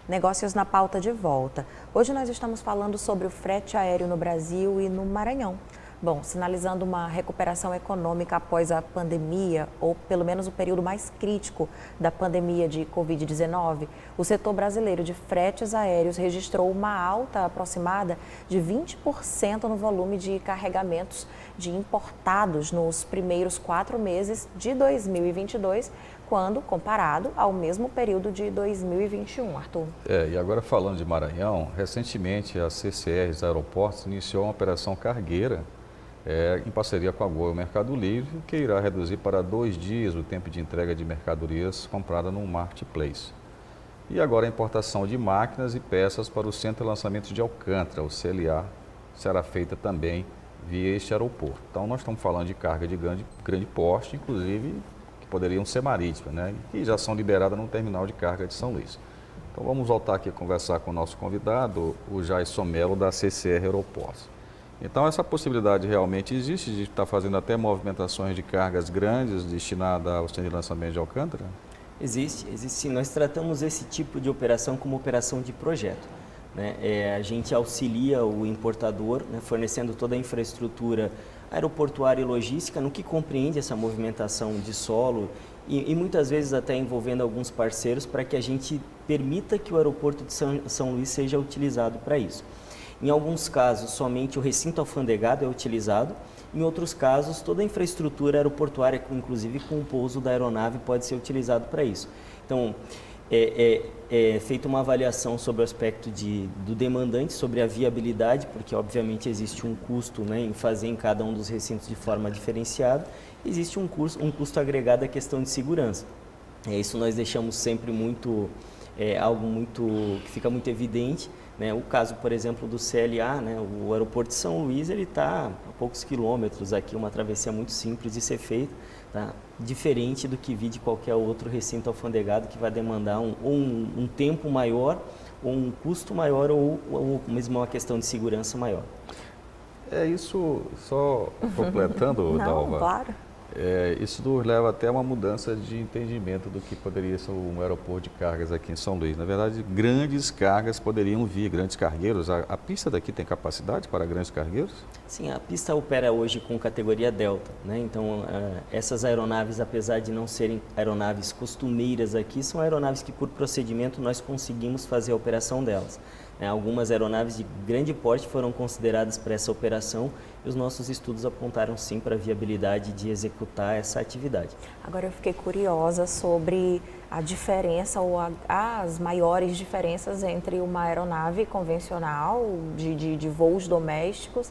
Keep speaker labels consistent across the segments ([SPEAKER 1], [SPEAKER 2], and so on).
[SPEAKER 1] Negócios na pauta de volta. Hoje nós estamos falando sobre o frete aéreo no Brasil e no Maranhão. Bom, sinalizando uma recuperação econômica após a pandemia, ou pelo menos o período mais crítico da pandemia de Covid-19, o setor brasileiro de fretes aéreos registrou uma alta aproximada de 20% no volume de carregamentos de importados nos primeiros 4 meses de 2022, quando comparado ao mesmo período de 2021, Arthur.
[SPEAKER 2] E agora falando de Maranhão, recentemente a CCR Aeroportos iniciou uma operação cargueira em parceria com a Gol Mercado Livre, que irá reduzir para 2 dias o tempo de entrega de mercadorias compradas no Marketplace. E agora a importação de máquinas e peças para o Centro de Lançamento de Alcântara, o CLA, será feita também via este aeroporto. Então nós estamos falando de carga de grande porte, inclusive que poderiam ser marítimas, né? E já são liberadas no terminal de carga de São Luís. Então vamos voltar aqui a conversar com o nosso convidado, o Jason Melo, da CCR Aeroportos. Então essa possibilidade realmente existe de estar fazendo até movimentações de cargas grandes destinadas ao Centro de Lançamento de Alcântara?
[SPEAKER 3] Existe sim. Nós tratamos esse tipo de operação como operação de projeto, né? A gente auxilia o importador, né, fornecendo toda a infraestrutura aeroportuária e logística no que compreende essa movimentação de solo e muitas vezes até envolvendo alguns parceiros para que a gente permita que o aeroporto de São Luís seja utilizado para isso. Em alguns casos, somente o recinto alfandegado é utilizado. Em outros casos, toda a infraestrutura aeroportuária, inclusive com o pouso da aeronave, pode ser utilizado para isso. Então, é feita uma avaliação sobre o aspecto do demandante, sobre a viabilidade, porque obviamente existe um custo, né, em fazer em cada um dos recintos de forma diferenciada. Existe um custo agregado à questão de segurança. Isso nós deixamos sempre algo que fica muito evidente. Né? O caso, por exemplo, do CLA, né? O aeroporto de São Luís, ele está a poucos quilômetros aqui, uma travessia muito simples de ser feita, tá? Diferente do que vi de qualquer outro recinto alfandegado que vai demandar um tempo maior, ou um custo maior, ou mesmo uma questão de segurança maior.
[SPEAKER 2] Isso, só completando,
[SPEAKER 1] Não,
[SPEAKER 2] Dalva,
[SPEAKER 1] claro.
[SPEAKER 2] Isso nos leva até uma mudança de entendimento do que poderia ser um aeroporto de cargas aqui em São Luís. Na verdade, grandes cargas poderiam vir, grandes cargueiros. A pista daqui tem capacidade para grandes cargueiros?
[SPEAKER 3] Sim, a pista opera hoje com categoria Delta, né? Então, essas aeronaves, apesar de não serem aeronaves costumeiras aqui, são aeronaves que, por procedimento, nós conseguimos fazer a operação delas. Algumas aeronaves de grande porte foram consideradas para essa operação e os nossos estudos apontaram sim para a viabilidade de executar essa atividade.
[SPEAKER 1] Agora eu fiquei curiosa sobre a diferença ou as maiores diferenças entre uma aeronave convencional de voos domésticos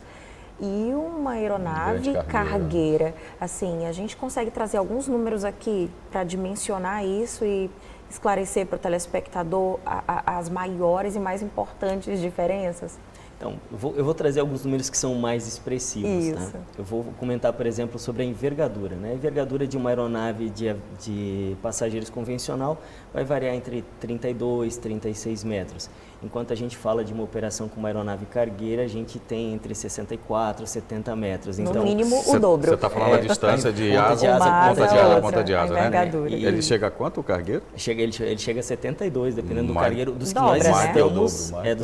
[SPEAKER 1] e uma aeronave cargueira. Assim, a gente consegue trazer alguns números aqui para dimensionar isso e esclarecer para o telespectador as maiores e mais importantes diferenças?
[SPEAKER 3] Então, eu vou trazer alguns números que são mais expressivos.
[SPEAKER 1] Isso.
[SPEAKER 3] Tá? Eu vou comentar, por exemplo, sobre a envergadura. Né? A envergadura de uma aeronave de passageiros convencional vai variar entre 32 e 36 metros. Enquanto a gente fala de uma operação com uma aeronave cargueira, a gente tem entre 64 e 70 metros.
[SPEAKER 1] No
[SPEAKER 3] então,
[SPEAKER 1] mínimo o dobro.
[SPEAKER 2] Você está falando da distância de ponta de asa, né? E ele chega a quanto, o cargueiro?
[SPEAKER 3] Ele chega a 72, dependendo do cargueiro, dos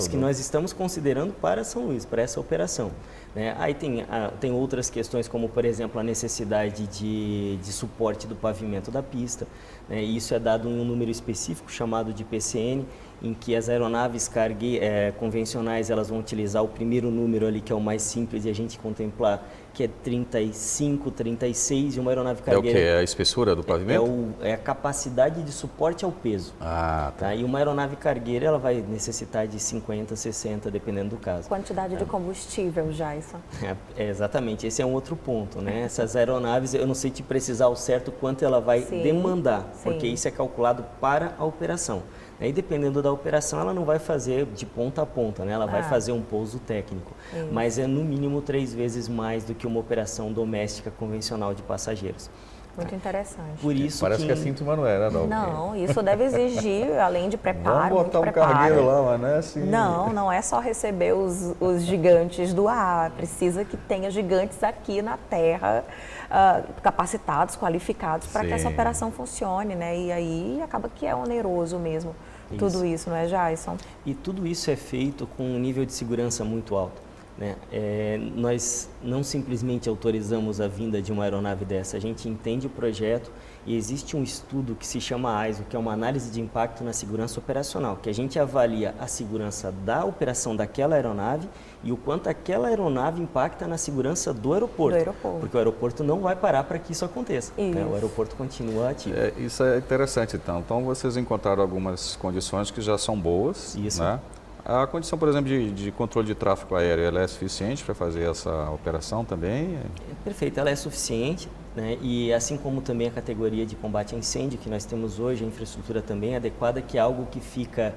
[SPEAKER 3] que nós estamos considerando para São Luís, para essa operação. Né? Aí tem outras questões, como, por exemplo, a necessidade de suporte do pavimento da pista. Né? Isso é dado em um número específico chamado de PCN, em que as aeronaves convencionais elas vão utilizar o primeiro número ali, que é o mais simples, e a gente contemplar que é 35, 36, e uma aeronave cargueira...
[SPEAKER 2] É o quê? É a espessura do pavimento?
[SPEAKER 3] É a capacidade de suporte ao peso. Tá? E uma aeronave cargueira ela vai necessitar de 50, 60, dependendo do caso.
[SPEAKER 1] Quantidade de combustível, Jason.
[SPEAKER 3] Exatamente, esse é um outro ponto, né? Essas aeronaves, eu não sei te precisar ao certo quanto ela vai demandar, porque isso é calculado para a operação. E dependendo da operação, ela não vai fazer de ponta a ponta, né? Ela vai fazer um pouso técnico, mas é no mínimo 3 vezes mais do que uma operação doméstica convencional de passageiros.
[SPEAKER 1] Muito interessante.
[SPEAKER 3] Por isso
[SPEAKER 2] Parece que é cinto, mas não é, né, Dalva?
[SPEAKER 1] Não, isso deve exigir, além de preparo,
[SPEAKER 2] Vamos botar
[SPEAKER 1] muito
[SPEAKER 2] um
[SPEAKER 1] preparo.
[SPEAKER 2] cargueiro lá, mas não é assim.
[SPEAKER 1] Não é só receber os gigantes do ar, precisa que tenha gigantes aqui na Terra, capacitados, qualificados para que essa
[SPEAKER 2] Sim.
[SPEAKER 1] operação funcione, né? E aí acaba que é oneroso mesmo tudo isso, não é, Jason?
[SPEAKER 3] E tudo isso é feito com um nível de segurança muito alto. Né? Nós não simplesmente autorizamos a vinda de uma aeronave dessa, a gente entende o projeto e existe um estudo que se chama ISO, que é uma análise de impacto na segurança operacional, que a gente avalia a segurança da operação daquela aeronave e o quanto aquela aeronave impacta na segurança do aeroporto. Porque o aeroporto não vai parar para que isso aconteça. Né? O aeroporto continua ativo.
[SPEAKER 2] Isso é interessante, então. Então, vocês encontraram algumas condições que já são boas.
[SPEAKER 3] Isso.
[SPEAKER 2] Né? A condição, por exemplo, de controle de tráfego aéreo, ela é suficiente para fazer essa operação também?
[SPEAKER 3] Perfeito, ela é suficiente, né? E assim como também a categoria de combate a incêndio que nós temos hoje, a infraestrutura também é adequada, que é algo que fica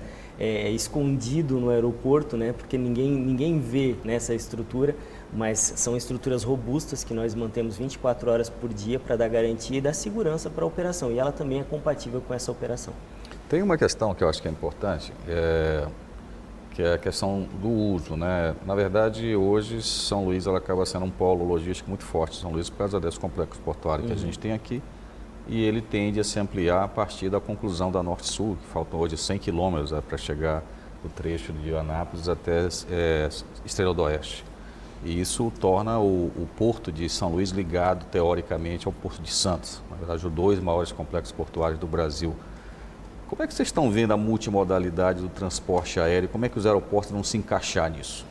[SPEAKER 3] escondido no aeroporto, né? Porque ninguém vê nessa estrutura, mas são estruturas robustas que nós mantemos 24 horas por dia para dar garantia e dar segurança para a operação, e ela também é compatível com essa operação.
[SPEAKER 2] Tem uma questão que eu acho que é importante, que é a questão do uso, né? Na verdade, hoje São Luís ela acaba sendo um polo logístico muito forte, São Luís, por causa desse complexo portuário que a gente tem aqui, e ele tende a se ampliar a partir da conclusão da Norte-Sul, que faltam hoje 100 quilômetros para chegar do trecho de Anápolis até Estrela do Oeste. E isso torna o porto de São Luís ligado, teoricamente, ao porto de Santos, na verdade, os dois maiores complexos portuários do Brasil. Como é que vocês estão vendo a multimodalidade do transporte aéreo? Como é que os aeroportos vão se encaixar nisso?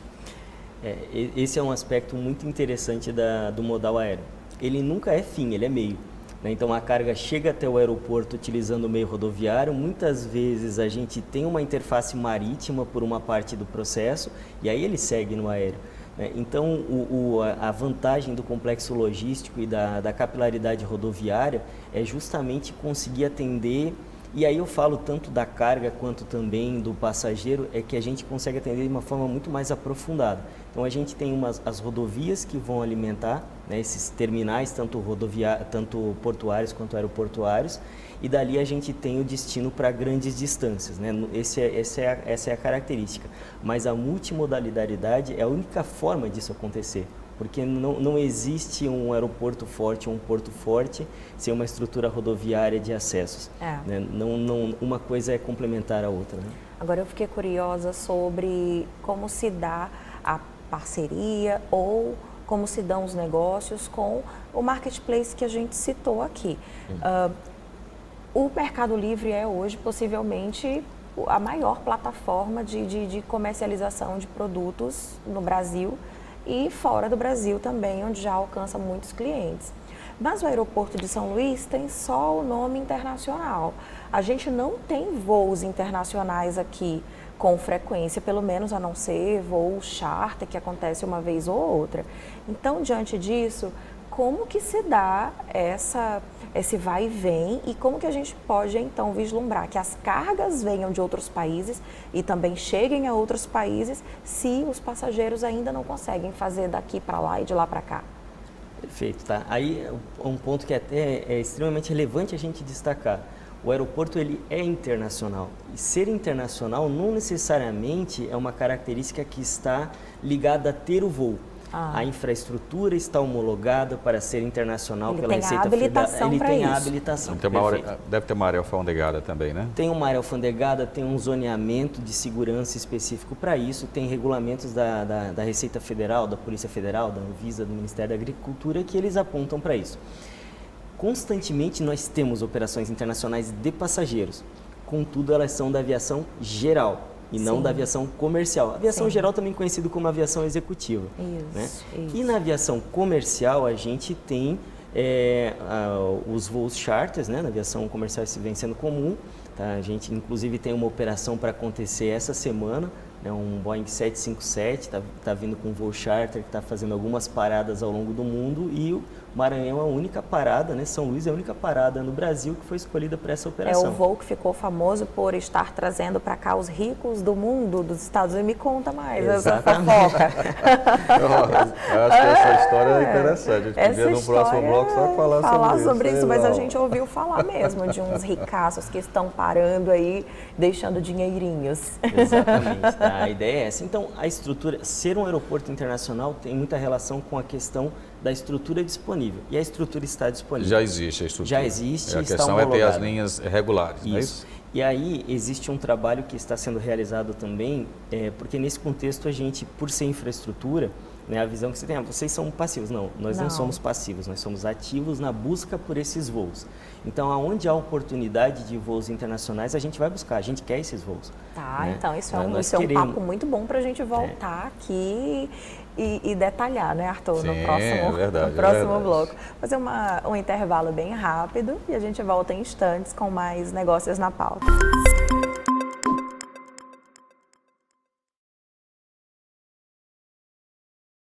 [SPEAKER 3] Esse é um aspecto muito interessante do modal aéreo. Ele nunca é fim, ele é meio. Né? Então a carga chega até o aeroporto utilizando o meio rodoviário. Muitas vezes a gente tem uma interface marítima por uma parte do processo e aí ele segue no aéreo. Né? Então a vantagem do complexo logístico e da capilaridade rodoviária é justamente conseguir atender. E aí eu falo tanto da carga quanto também do passageiro, é que a gente consegue atender de uma forma muito mais aprofundada. Então a gente tem as rodovias que vão alimentar, né, esses terminais, tanto portuários quanto aeroportuários, e dali a gente tem o destino para grandes distâncias. Né? Essa é a característica. Mas a multimodalidade é a única forma disso acontecer. Porque não existe um aeroporto forte ou um porto forte sem uma estrutura rodoviária de acessos. Né? Uma coisa é complementar a outra. Né?
[SPEAKER 1] Agora eu fiquei curiosa sobre como se dá a parceria ou como se dão os negócios com o marketplace que a gente citou aqui. O Mercado Livre é hoje possivelmente a maior plataforma de comercialização de produtos no Brasil e fora do Brasil também, onde já alcança muitos clientes. Mas o aeroporto de São Luís tem só o nome internacional. A gente não tem voos internacionais aqui com frequência, pelo menos a não ser voo charter, que acontece uma vez ou outra. Então, diante disso, como que se dá esse vai e vem e como que a gente pode, então, vislumbrar que as cargas venham de outros países e também cheguem a outros países se os passageiros ainda não conseguem fazer daqui para lá e de lá para cá?
[SPEAKER 3] Perfeito, tá? Aí um ponto que até é extremamente relevante a gente destacar. O aeroporto ele é internacional e ser internacional não necessariamente é uma característica que está ligada a ter o voo. A infraestrutura está homologada para ser internacional pela Receita Federal. Ele tem a habilitação.
[SPEAKER 2] Deve ter uma área alfandegada também, né?
[SPEAKER 3] Tem uma área alfandegada, tem um zoneamento de segurança específico para isso, tem regulamentos da Receita Federal, da Polícia Federal, da Anvisa, do Ministério da Agricultura, que eles apontam para isso. Constantemente nós temos operações internacionais de passageiros, contudo elas são da aviação geral. E não da aviação comercial. A aviação geral também conhecida como aviação executiva. Isso. E na aviação comercial a gente tem os voos charters, né? Na aviação comercial isso vem sendo comum. Tá? A gente inclusive tem uma operação para acontecer essa semana, né, um Boeing 757, está vindo com um voo charter que está fazendo algumas paradas ao longo do mundo, e o Maranhão é a única parada, né, São Luís é a única parada no Brasil que foi escolhida para essa operação.
[SPEAKER 1] É o voo que ficou famoso por estar trazendo para cá os ricos do mundo, dos Estados Unidos. Me conta mais essa fofoca.
[SPEAKER 2] Eu acho que essa história é interessante. A gente podia no próximo bloco só falar
[SPEAKER 1] sobre isso. Mas a gente ouviu falar mesmo de uns ricaços que estão parando aí, deixando dinheirinhos.
[SPEAKER 3] Exatamente, tá? A ideia é essa. Então, a estrutura, ser um aeroporto internacional tem muita relação com a questão da estrutura disponível. E a estrutura está disponível.
[SPEAKER 2] Já existe a estrutura.
[SPEAKER 3] Já existe,
[SPEAKER 2] a
[SPEAKER 3] está
[SPEAKER 2] questão
[SPEAKER 3] homologada.
[SPEAKER 2] é ter as linhas regulares, não é isso?
[SPEAKER 3] E aí existe um trabalho que está sendo realizado também, porque nesse contexto a gente, por ser infraestrutura, né, a visão que você tem, vocês são passivos. Não, nós não somos passivos, nós somos ativos na busca por esses voos. Então, aonde há oportunidade de voos internacionais, a gente vai buscar, a gente quer esses voos.
[SPEAKER 1] Tá,
[SPEAKER 3] né?
[SPEAKER 1] então isso é um papo muito bom para a gente voltar aqui e detalhar, né, Arthur,
[SPEAKER 2] Sim,
[SPEAKER 1] no próximo,
[SPEAKER 2] verdade,
[SPEAKER 1] no próximo bloco. Fazer um intervalo bem rápido e a gente volta em instantes com mais negócios na pauta.